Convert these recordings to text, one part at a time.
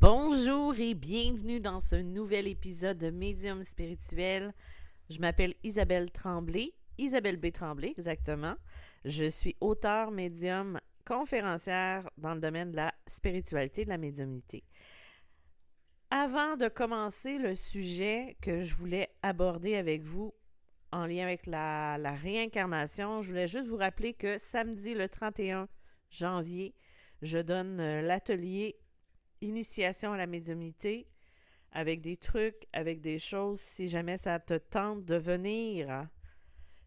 Bonjour et bienvenue dans ce nouvel épisode de Médium spirituel. Je m'appelle Isabelle Tremblay, Isabelle B. Tremblay exactement. Je suis auteure, médium, conférencière dans le domaine de la spiritualité et de la médiumnité. Avant de commencer le sujet que je voulais aborder avec vous en lien avec la réincarnation, je voulais juste vous rappeler que samedi le 31 janvier, je donne l'atelier Initiation à la médiumnité avec des trucs, avec des choses, si jamais ça te tente de venir.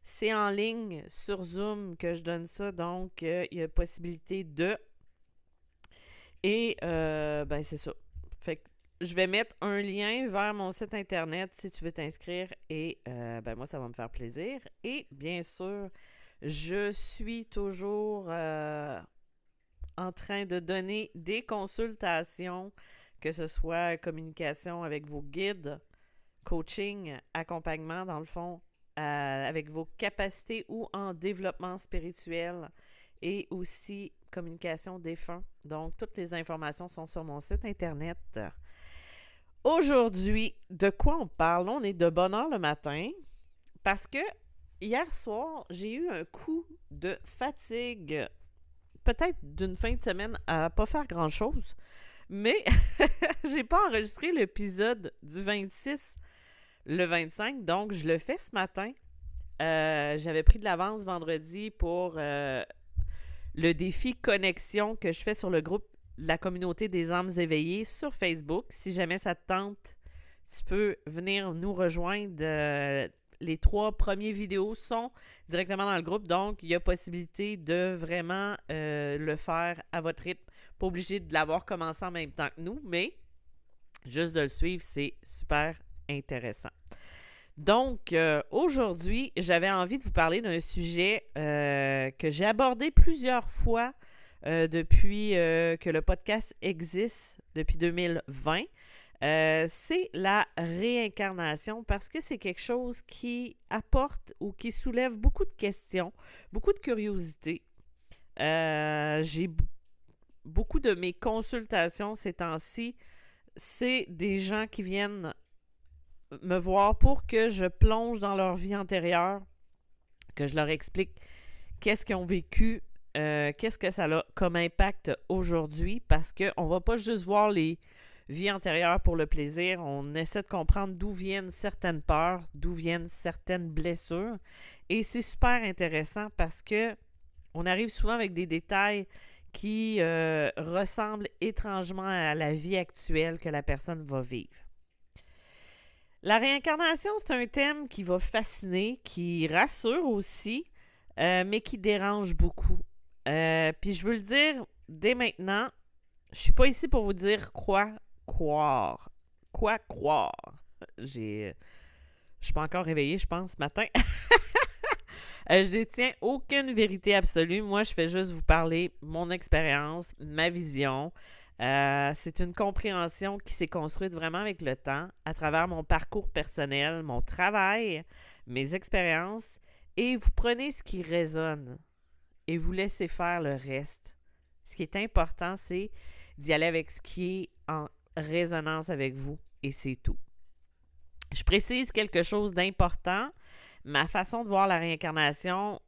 C'est en ligne sur Zoom que je donne ça, donc il y a possibilité de. Et ben c'est ça. Fait que je vais mettre un lien vers mon site internet si tu veux t'inscrire et ben moi ça va me faire plaisir. Et bien sûr, je suis toujours en train de donner des consultations, que ce soit communication avec vos guides, coaching, accompagnement dans le fond, avec vos capacités ou en développement spirituel et aussi communication défunt. Donc, toutes les informations sont sur mon site internet. Aujourd'hui, de quoi on parle? On est de bonne heure le matin parce que hier soir, j'ai eu un coup de fatigue peut-être d'une fin de semaine à pas faire grand-chose, mais j'ai pas enregistré l'épisode du 26 le 25, donc je le fais ce matin. J'avais pris de l'avance vendredi pour le défi connexion que je fais sur le groupe de la communauté des âmes éveillées sur Facebook. Si jamais ça te tente, tu peux venir nous rejoindre. Les 3 premières vidéos sont directement dans le groupe, donc il y a possibilité de vraiment le faire à votre rythme. Pas obligé de l'avoir commencé en même temps que nous, mais juste de le suivre, c'est super intéressant. Donc, aujourd'hui, j'avais envie de vous parler d'un sujet que j'ai abordé plusieurs fois depuis que le podcast existe, depuis 2020. C'est la réincarnation parce que c'est quelque chose qui apporte ou qui soulève beaucoup de questions, beaucoup de curiosité. J'ai beaucoup de mes consultations ces temps-ci, c'est des gens qui viennent me voir pour que je plonge dans leur vie antérieure, que je leur explique qu'est-ce qu'ils ont vécu, qu'est-ce que ça a comme impact aujourd'hui, parce qu'on ne va pas juste voir les vie antérieure pour le plaisir, on essaie de comprendre d'où viennent certaines peurs, d'où viennent certaines blessures. Et c'est super intéressant parce que on arrive souvent avec des détails qui ressemblent étrangement à la vie actuelle que la personne va vivre. La réincarnation, c'est un thème qui va fasciner, qui rassure aussi, mais qui dérange beaucoup. Puis je veux le dire dès maintenant, je suis pas ici pour vous dire quoi croire. Quoi croire? Je suis pas encore réveillée, je pense, ce matin. Je détiens aucune vérité absolue. Moi, je fais juste vous parler mon expérience, ma vision. C'est une compréhension qui s'est construite vraiment avec le temps, à travers mon parcours personnel, mon travail, mes expériences. Et vous prenez ce qui résonne et vous laissez faire le reste. Ce qui est important, c'est d'y aller avec ce qui est en résonance avec vous et c'est tout. Je précise quelque chose d'important. Ma façon de voir la réincarnation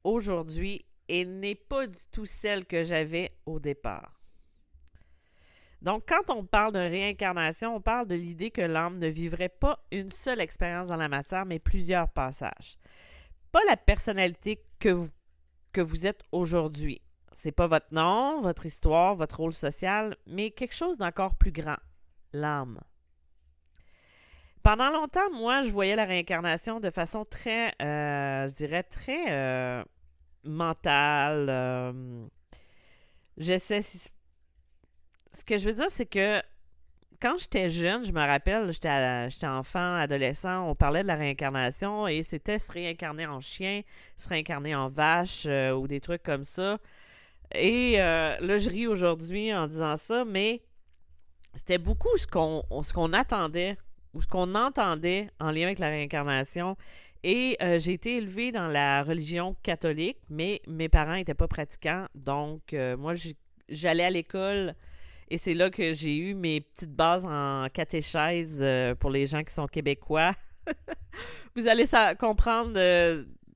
aujourd'hui n'est pas du tout celle que j'avais au départ. Donc, quand on parle de réincarnation, on parle de l'idée que l'âme ne vivrait pas une seule expérience dans la matière, mais plusieurs passages. Pas la personnalité que vous êtes aujourd'hui. C'est pas votre nom, votre histoire, votre rôle social, mais quelque chose d'encore plus grand, l'âme. Pendant longtemps, moi, je voyais la réincarnation de façon très, je dirais, très mentale. Ce que je veux dire, c'est que quand j'étais jeune, je me rappelle, j'étais enfant, adolescent, on parlait de la réincarnation et c'était se réincarner en chien, se réincarner en vache ou des trucs comme ça. Et là, je ris aujourd'hui en disant ça, mais c'était beaucoup ce qu'on attendait ou ce qu'on entendait en lien avec la réincarnation. Et j'ai été élevée dans la religion catholique, mais mes parents n'étaient pas pratiquants. Donc, moi, j'allais à l'école Et c'est là que j'ai eu mes petites bases en catéchèse pour les gens qui sont québécois. Vous allez comprendre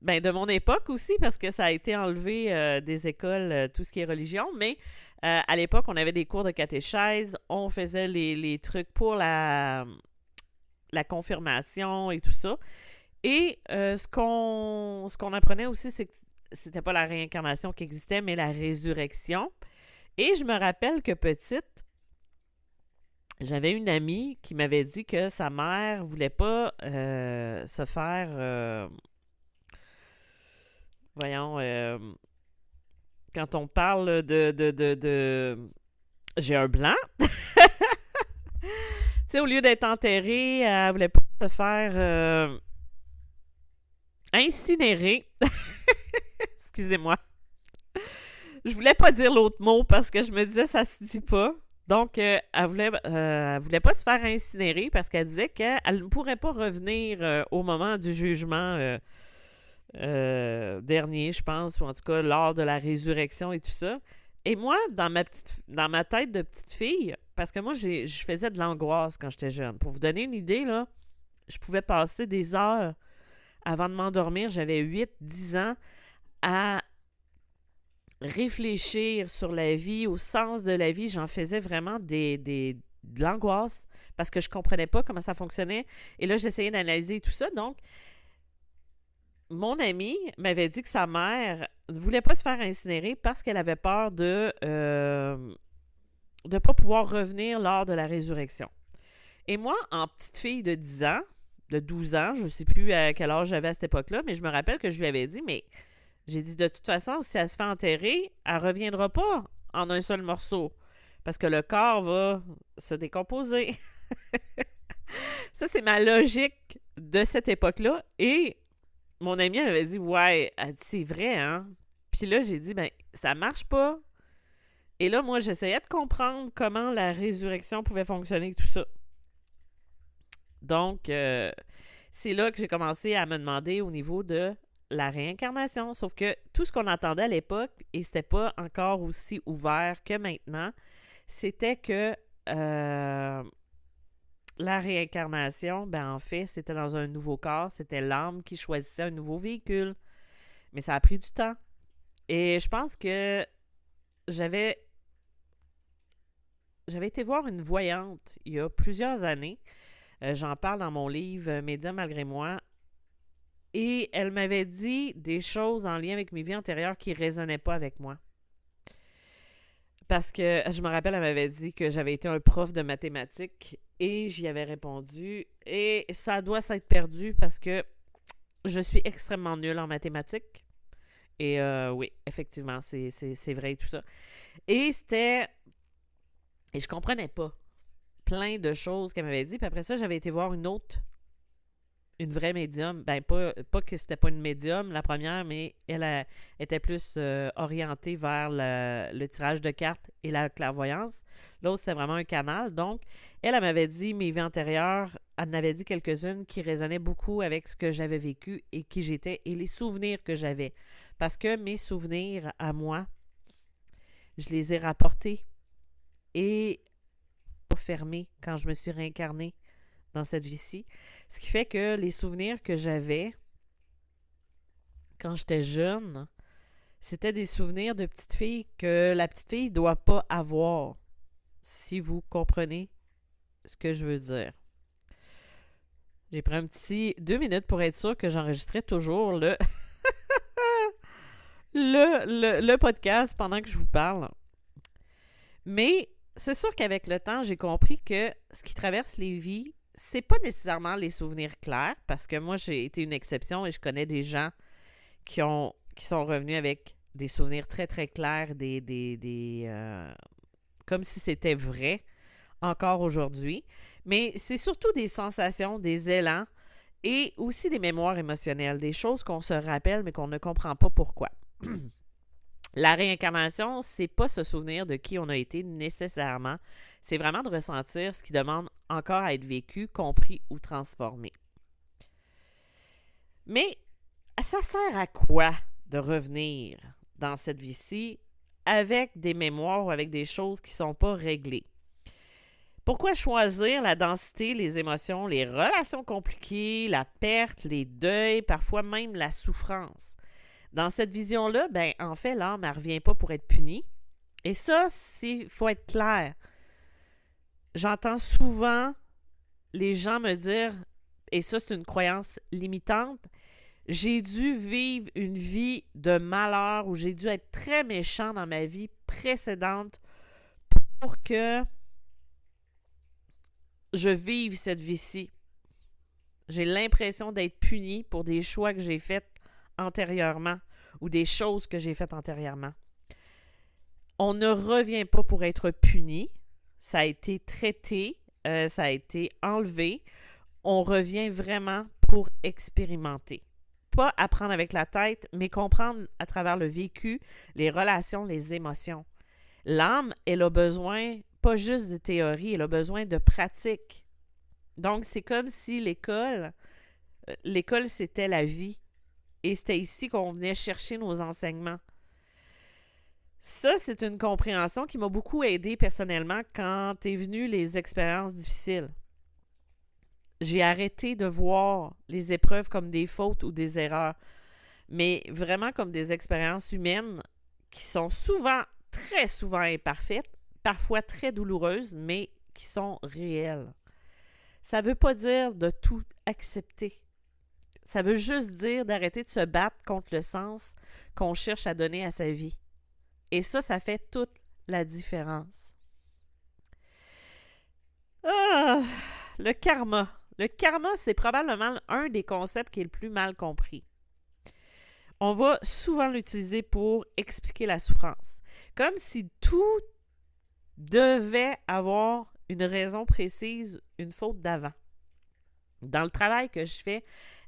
ben, de mon époque aussi, parce que ça a été enlevé des écoles, tout ce qui est religion, mais à l'époque, on avait des cours de catéchèse, on faisait les trucs pour la confirmation et tout ça. Et ce qu'on apprenait aussi, c'est que c'était pas la réincarnation qui existait, mais la résurrection. Et je me rappelle que petite, j'avais une amie qui m'avait dit que sa mère voulait pas se faire, voyons, quand on parle j'ai un blanc. Tu sais, au lieu d'être enterrée, elle voulait pas se faire incinérer. Excusez-moi. Je voulais pas dire l'autre mot parce que je me disais ça se dit pas. Donc, elle voulait pas se faire incinérer parce qu'elle disait qu'elle ne pourrait pas revenir au moment du jugement dernier, je pense, ou en tout cas lors de la résurrection et tout ça. Et moi, dans ma tête de petite fille, parce que moi, je faisais de l'angoisse quand j'étais jeune. Pour vous donner une idée, là, je pouvais passer des heures avant de m'endormir, j'avais 8, 10 ans, à réfléchir sur la vie, au sens de la vie. J'en faisais vraiment de l'angoisse parce que je comprenais pas comment ça fonctionnait. Et là, j'essayais d'analyser tout ça. Donc, mon amie m'avait dit que sa mère ne voulait pas se faire incinérer parce qu'elle avait peur de ne pas pouvoir revenir lors de la résurrection. Et moi, en petite fille de 10 ans, de 12 ans, je ne sais plus à quel âge j'avais à cette époque-là, mais je me rappelle que je lui avais dit, mais j'ai dit, de toute façon, si elle se fait enterrer, elle ne reviendra pas en un seul morceau, parce que le corps va se décomposer. Ça, c'est ma logique de cette époque-là. Et mon amie, elle avait dit, ouais, elle dit, c'est vrai, hein? Puis là, j'ai dit, ben, ça marche pas. Et là, moi, j'essayais de comprendre comment la résurrection pouvait fonctionner et tout ça. Donc, c'est là que j'ai commencé à me demander au niveau de la réincarnation. Sauf que tout ce qu'on entendait à l'époque, et c'était pas encore aussi ouvert que maintenant, c'était que la réincarnation, ben en fait, c'était dans un nouveau corps, c'était l'âme qui choisissait un nouveau véhicule. Mais ça a pris du temps. Et je pense que j'avais été voir une voyante il y a plusieurs années. J'en parle dans mon livre Médium malgré moi. Et elle m'avait dit des choses en lien avec mes vies antérieures qui ne résonnaient pas avec moi. Parce que je me rappelle, elle m'avait dit que j'avais été un prof de mathématiques et j'y avais répondu. Et ça doit s'être perdu parce que je suis extrêmement nulle en mathématiques. Et oui, effectivement, c'est vrai et tout ça. Et c'était... Et je comprenais pas plein de choses qu'elle m'avait dit. Puis après ça, j'avais été voir une vraie médium. Ben, pas que c'était pas une médium, la première, mais elle était plus orientée vers le tirage de cartes et la clairvoyance. L'autre, c'était vraiment un canal. Donc, elle m'avait dit mes vies antérieures, elle en avait dit quelques-unes qui résonnaient beaucoup avec ce que j'avais vécu et qui j'étais et les souvenirs que j'avais. Parce que mes souvenirs à moi, je les ai rapportés et fermés quand je me suis réincarnée dans cette vie-ci. Ce qui fait que les souvenirs que j'avais quand j'étais jeune, c'était des souvenirs de petite fille que la petite fille ne doit pas avoir, si vous comprenez ce que je veux dire. J'ai pris un petit 2 minutes pour être sûr que j'enregistrais toujours le podcast pendant que je vous parle. Mais c'est sûr qu'avec le temps, j'ai compris que ce qui traverse les vies, c'est pas nécessairement les souvenirs clairs, parce que moi, j'ai été une exception et je connais des gens qui sont revenus avec des souvenirs très, très clairs, comme si c'était vrai encore aujourd'hui. Mais c'est surtout des sensations, des élans et aussi des mémoires émotionnelles, des choses qu'on se rappelle mais qu'on ne comprend pas pourquoi. La réincarnation, c'est pas se souvenir de qui on a été nécessairement. C'est vraiment de ressentir ce qui demande encore à être vécu, compris ou transformé. Mais ça sert à quoi de revenir dans cette vie-ci avec des mémoires ou avec des choses qui ne sont pas réglées? Pourquoi choisir la densité, les émotions, les relations compliquées, la perte, les deuils, parfois même la souffrance? Dans cette vision-là, ben en fait, l'âme, elle ne revient pas pour être punie. Et ça, il faut être clair. J'entends souvent les gens me dire, et ça c'est une croyance limitante, j'ai dû vivre une vie de malheur ou j'ai dû être très méchant dans ma vie précédente pour que je vive cette vie-ci. J'ai l'impression d'être puni pour des choix que j'ai faits antérieurement ou des choses que j'ai faites antérieurement. On ne revient pas pour être puni. Ça a été traité, ça a été enlevé. On revient vraiment pour expérimenter. Pas apprendre avec la tête, mais comprendre à travers le vécu, les relations, les émotions. L'âme, elle a besoin pas juste de théorie, elle a besoin de pratique. Donc, c'est comme si l'école, c'était la vie. Et c'était ici qu'on venait chercher nos enseignements. Ça, c'est une compréhension qui m'a beaucoup aidée personnellement quand est venue les expériences difficiles. J'ai arrêté de voir les épreuves comme des fautes ou des erreurs, mais vraiment comme des expériences humaines qui sont souvent, très souvent imparfaites, parfois très douloureuses, mais qui sont réelles. Ça ne veut pas dire de tout accepter. Ça veut juste dire d'arrêter de se battre contre le sens qu'on cherche à donner à sa vie. Et ça fait toute la différence. Ah, le karma. Le karma, c'est probablement un des concepts qui est le plus mal compris. On va souvent l'utiliser pour expliquer la souffrance. Comme si tout devait avoir une raison précise, une faute d'avant. Dans le travail que je fais,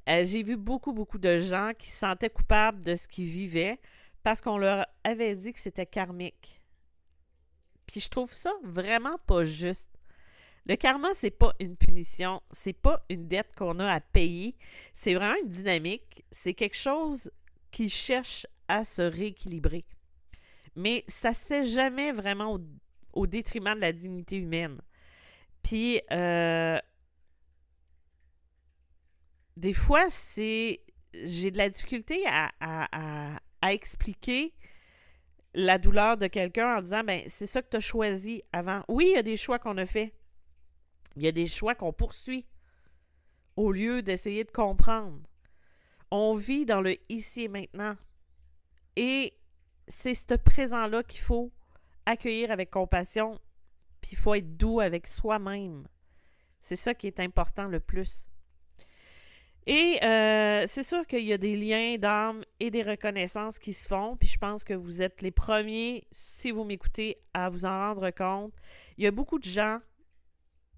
j'ai vu beaucoup de gens qui se sentaient coupables de ce qu'ils vivaient parce qu'on leur avait dit que c'était karmique. Puis je trouve ça vraiment pas juste. Le karma, c'est pas une punition, c'est pas une dette qu'on a à payer, c'est vraiment une dynamique, c'est quelque chose qui cherche à se rééquilibrer. Mais ça se fait jamais vraiment au détriment de la dignité humaine. Puis, des fois, j'ai de la difficulté à expliquer la douleur de quelqu'un en disant, ben c'est ça que tu as choisi avant. Oui, il y a des choix qu'on a faits. Il y a des choix qu'on poursuit au lieu d'essayer de comprendre. On vit dans le ici et maintenant. Et c'est ce présent-là qu'il faut accueillir avec compassion, puis il faut être doux avec soi-même. C'est ça qui est important le plus. Et c'est sûr qu'il y a des liens d'âme et des reconnaissances qui se font, puis je pense que vous êtes les premiers, si vous m'écoutez, à vous en rendre compte. Il y a beaucoup de gens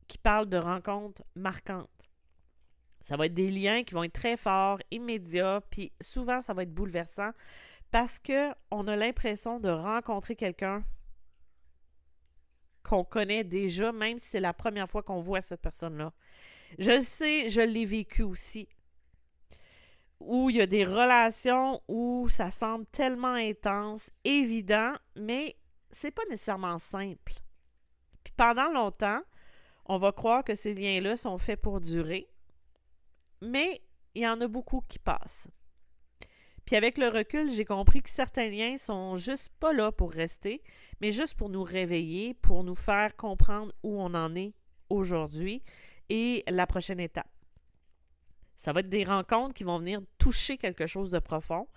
qui parlent de rencontres marquantes. Ça va être des liens qui vont être très forts, immédiats, puis souvent ça va être bouleversant parce qu'on a l'impression de rencontrer quelqu'un qu'on connaît déjà, même si c'est la première fois qu'on voit cette personne-là. Je le sais, je l'ai vécu aussi. Où il y a des relations où ça semble tellement intense, évident, mais c'est pas nécessairement simple. Puis pendant longtemps, on va croire que ces liens-là sont faits pour durer, mais il y en a beaucoup qui passent. Puis avec le recul, j'ai compris que certains liens sont juste pas là pour rester, mais juste pour nous réveiller, pour nous faire comprendre où on en est aujourd'hui et la prochaine étape. Ça va être des rencontres qui vont venir toucher quelque chose de profond,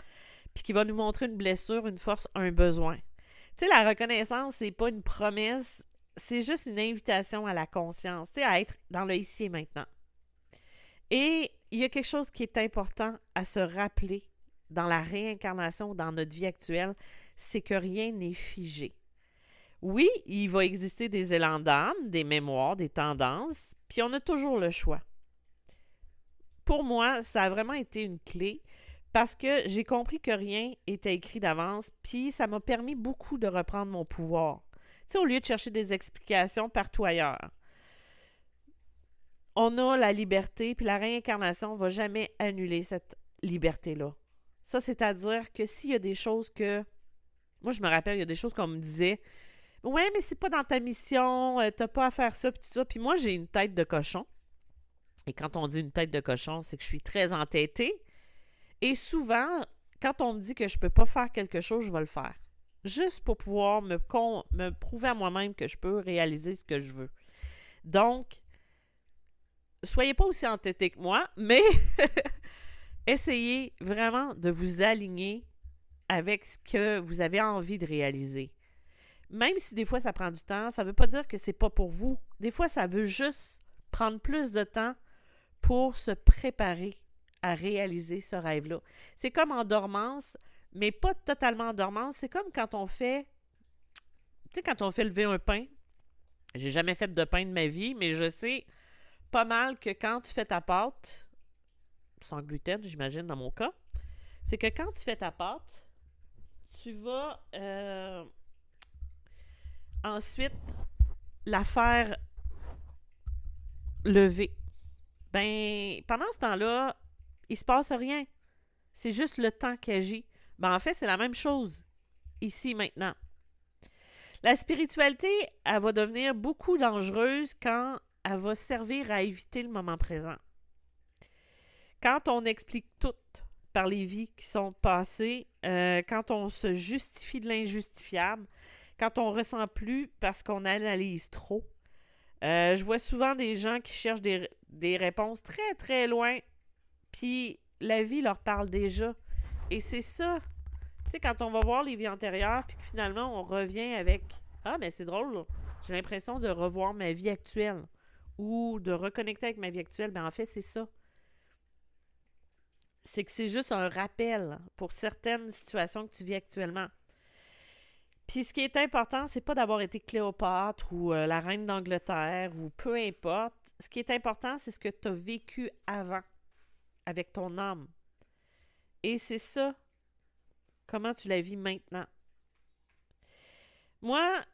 puis qui va nous montrer une blessure, une force, un besoin. Tu sais, la reconnaissance, c'est pas une promesse, c'est juste une invitation à la conscience, tu sais, à être dans le ici et maintenant. Et il y a quelque chose qui est important à se rappeler dans la réincarnation, dans notre vie actuelle, c'est que rien n'est figé. Oui, il va exister des élans d'âme, des mémoires, des tendances, puis on a toujours le choix. Pour moi, ça a vraiment été une clé parce que j'ai compris que rien était écrit d'avance, puis ça m'a permis beaucoup de reprendre mon pouvoir. Tu sais, au lieu de chercher des explications partout ailleurs. On a la liberté, puis la réincarnation ne va jamais annuler cette liberté-là. Ça, c'est-à-dire que s'il y a des choses que... Moi, je me rappelle, il y a des choses qu'on me disait, Ouais, mais c'est pas dans ta mission, t'as pas à faire ça, puis tout ça. Puis moi, j'ai une tête de cochon. Et quand on dit une tête de cochon, c'est que je suis très entêtée. Et souvent, quand on me dit que je peux pas faire quelque chose, je vais le faire. Juste pour pouvoir me prouver à moi-même que je peux réaliser ce que je veux. Donc, soyez pas aussi entêtés que moi, mais essayez vraiment de vous aligner avec ce que vous avez envie de réaliser. Même si des fois ça prend du temps, ça ne veut pas dire que c'est pas pour vous. Des fois, ça veut juste prendre plus de temps pour se préparer à réaliser ce rêve-là. C'est comme en dormance, mais pas totalement en dormance. C'est comme quand on fait, tu sais, quand on fait lever un pain. J'ai jamais fait de pain de ma vie, mais je sais pas mal que quand tu fais ta pâte, sans gluten, j'imagine, dans mon cas, c'est que quand tu fais ta pâte, tu vas ensuite la faire lever. Ben, pendant ce temps-là, il se passe rien. C'est juste le temps qui agit. Ben, en fait, c'est la même chose ici, maintenant. La spiritualité, elle va devenir beaucoup dangereuse quand elle va servir à éviter le moment présent. Quand on explique tout par les vies qui sont passées, quand on se justifie de l'injustifiable, quand on ressent plus parce qu'on analyse trop. Je vois souvent des gens qui cherchent des réponses très très loin, puis la vie leur parle déjà. Et c'est ça. Tu sais, quand on va voir les vies antérieures, puis que finalement on revient avec ah, mais c'est drôle, là. J'ai l'impression de revoir ma vie actuelle ou de reconnecter avec ma vie actuelle. Ben en fait, c'est ça. C'est que c'est juste un rappel pour certaines situations que tu vis actuellement. Puis ce qui est important, c'est pas d'avoir été Cléopâtre ou la reine d'Angleterre ou peu importe. Ce qui est important, c'est ce que tu as vécu avant avec ton âme. Et c'est ça, comment tu la vis maintenant. Moi,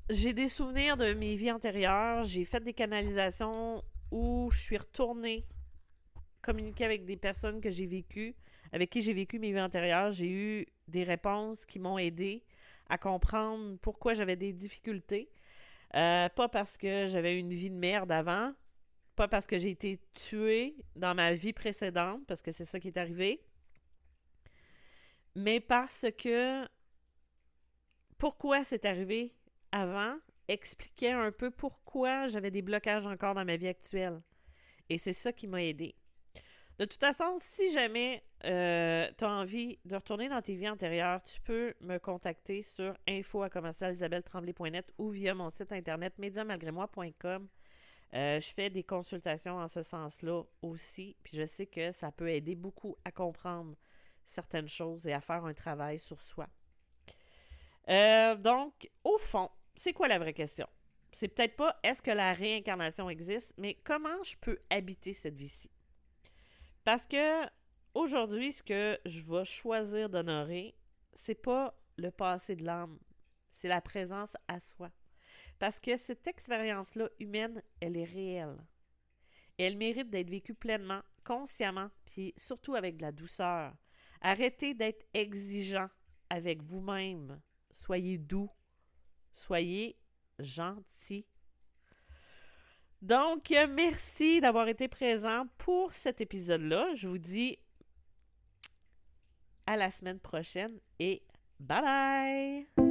j'ai des souvenirs de mes vies antérieures. J'ai fait des canalisations où je suis retournée communiquer avec des personnes que j'ai vécues, avec qui j'ai vécu mes vies antérieures. J'ai eu des réponses qui m'ont aidé à comprendre pourquoi j'avais des difficultés. Pas parce que j'avais une vie de merde avant, pas parce que j'ai été tuée dans ma vie précédente, parce que c'est ça qui est arrivé, mais parce que pourquoi c'est arrivé avant expliquait un peu pourquoi j'avais des blocages encore dans ma vie actuelle. Et c'est ça qui m'a aidé. De toute façon, si jamais tu as envie de retourner dans tes vies antérieures, tu peux me contacter sur info@isabelletremblay.net ou via mon site internet mediamalgrémoi.com. Je fais des consultations en ce sens-là aussi, puis je sais que ça peut aider beaucoup à comprendre certaines choses et à faire un travail sur soi. Donc, au fond, c'est quoi la vraie question? C'est peut-être pas est-ce que la réincarnation existe, mais comment je peux habiter cette vie-ci? Parce que aujourd'hui, ce que je vais choisir d'honorer, c'est pas le passé de l'âme, c'est la présence à soi. Parce que cette expérience-là humaine, elle est réelle. Et elle mérite d'être vécue pleinement, consciemment, puis surtout avec de la douceur. Arrêtez d'être exigeant avec vous-même. Soyez doux. Soyez gentil. Donc, merci d'avoir été présent pour cet épisode-là. Je vous dis à la semaine prochaine et bye bye!